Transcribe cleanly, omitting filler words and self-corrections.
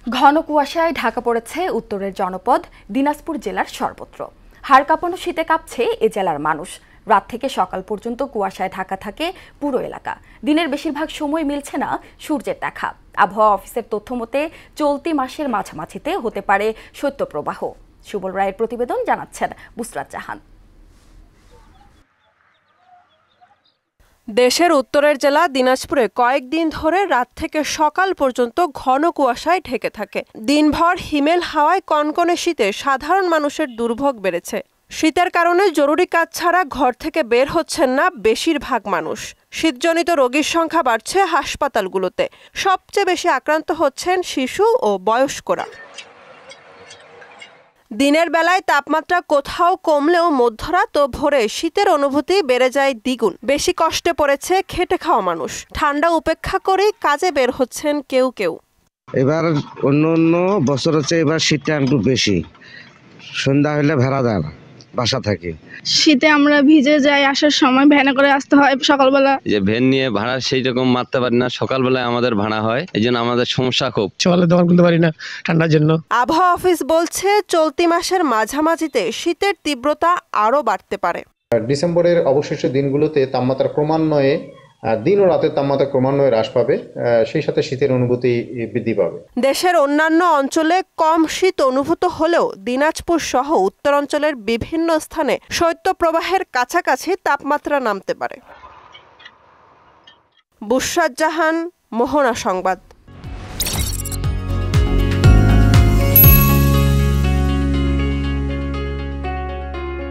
ঘন কুয়াশায় ঢাকা পড়েছে উত্তরের জনপদ দিনাজপুর জেলার সর্বত্র। হাড় কাঁপানো শীতে কাঁপছে এ জেলার মানুষ। রাত থেকে সকাল পর্যন্ত কুয়াশায় ঢাকা থাকে পুরো এলাকা। দিনের বেশিরভাগ সময় মিলছে না সূর্যের দেখা। আবহাওয়া অফিসের তথ্য মতে চলতি মাসের মাঝামাঝিতে হতে পারে শৈত্যপ্রবাহ। সুবল রায়ের প্রতিবেদন, জানাচ্ছেন বুসরাত জাহান। দেশের উত্তরের জেলা দিনাজপুরে কয়েকদিন ধরে রাত থেকে সকাল পর্যন্ত ঘন কুয়াশায় ঢেকে থাকে। দিনভর হিমেল হাওয়ায় কনকনে শীতে সাধারণ মানুষের দুর্ভোগ বেড়েছে। শীতের কারণে জরুরি কাজ ছাড়া ঘর থেকে বের হচ্ছেন না বেশিরভাগ মানুষ। শীতজনিত রোগীর সংখ্যা বাড়ছে হাসপাতালগুলোতে। সবচেয়ে বেশি আক্রান্ত হচ্ছেন শিশু ও বয়স্করা। দিনের বেলায় তাপমাত্রা কোথাও কমলেও মধ্যরাত ও ভোরে শীতের অনুভূতি বেড়ে যায় দ্বিগুণ। বেশি কষ্টে পড়েছে খেটে খাওয়া মানুষ। ঠান্ডা উপেক্ষা করেই কাজে বের হচ্ছেন কেউ কেউ। এবার অন্য বছর হচ্ছে এবার শীতটা একটু বেশি। সন্ধ্যা হলে ভেড়া দেয় বাসা থাকে। শীতে আমরা ভিজে যাই, আসার সময় ভ্যানে করে আসতে হয় সকালবেলা। যে ভ্যান নিয়ে ভাড়া সেই রকম মারতে পারি না, সকালবেলায় আমাদের ভাড়া হয়, এই জন্য আমাদের সমস্যা খুব। সকালে দোকান খুলতে পারি না ঠান্ডার জন্য। আবহাওয়া অফিস বলছে চলতি মাসের মাঝামাঝিতে শীতের তীব্রতা আরও বাড়তে পারে। ডিসেম্বরের অবশিষ্ট দিনগুলোতে তাপমাত্রা ক্রমান্বয়ে দিন ও রাতের তাপমাত্রা ক্রমান্বয়ে হ্রাস পাবে, সেই সাথে শীতের অনুভূতি বৃদ্ধি পাবে। দেশের অন্যান্য অঞ্চলে কম শীত অনুভূত হলেও দিনাজপুর সহ উত্তরাঞ্চলের বিভিন্ন স্থানে শৈত্যপ্রবাহের কাছাকাছি তাপমাত্রা নামতে পারে। বুসরাত জাহান, মোহনা সংবাদ।